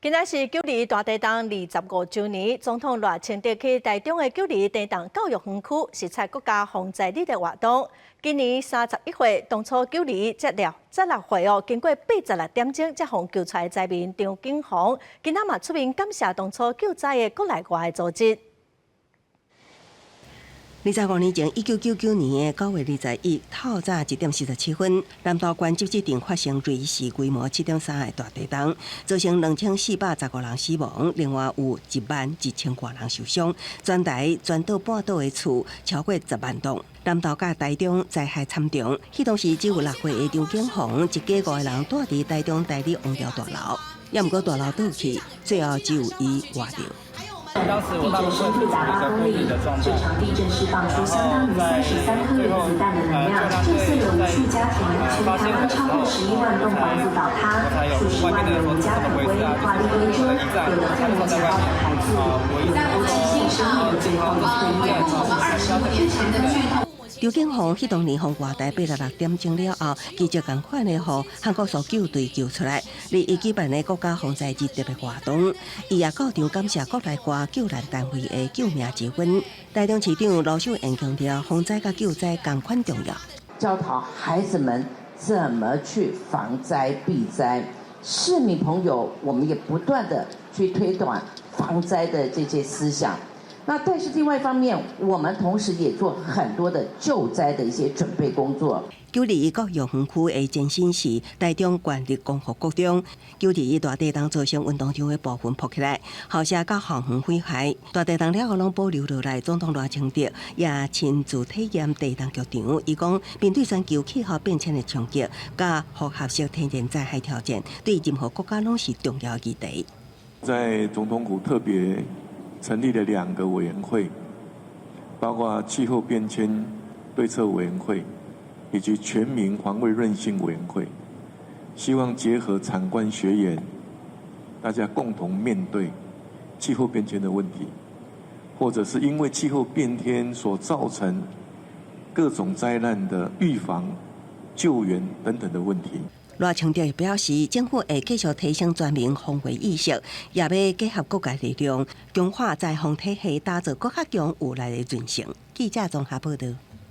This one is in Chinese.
今仔是九二大地动25周年，总统赖清德去台中的九二地动教育园区视察国家防灾日的活动。今年31岁，当初九二接了16岁经过86点钟才获救出来的灾民张景宏，今仔嘛出面感谢当初救灾的国内外的组织。 25年前，1999年的9月21日，透早1点47分，南投县集集镇发生瑞士规模7.3的大地震，造成2415人死亡，另外有11000多人受伤，全台全岛半岛的厝超过10万栋。南投甲台中灾害惨重，迄当时只有6岁的张景宏，一家5个人住伫台中台里王寮大楼，也毋过大楼倒去，最后只有伊活着。 当时我大部分是达8公里的状态，这场地震释放出相当于33颗原子弹的能量，震碎了无数家庭，全台湾超过11万栋房子倒塌，数十万人无家可归，华丽归州，有的父母想抱着孩子，有的夫妻牺牲了最后的尊严。25年前的剧痛。 张景宏迄当年从外台86点钟了后，记者共款的互韩国搜救队救出来，立伊举办的国家防灾日特别活动。伊也到场感谢国内外救难单位的救命之恩。台中市长罗秀燕强调，防灾甲救灾同款重要，教导孩子们怎么去防灾避灾。市民朋友，我们也不断的去推广防灾的这些思想。 那但是另外一方面，我们同时也做很多的救灾的一些准备工作。921国育园区的前身是台中县立光复国中，921大地震造成运动场的部分破起来，校舍甲校园毁坏。大地震了后，拢保留落来。总统赖清德也亲自体验地震剧场，伊讲面对全球气候变迁的冲击，甲复合式天然灾害挑战，对任何国家拢是重要议题。在总统府特别 成立了2个委员会，包括气候变迁对策委员会以及全民防卫韧性委员会，希望结合产官学研，大家共同面对气候变迁的问题，或者是因为气候变迁所造成各种灾难的预防、救援等等的问题。 赖清德表示，政府会继续提升全民防卫意识，也要结合各界力量，强化灾防体系，打造更加强有力的韧性。记者综合报道。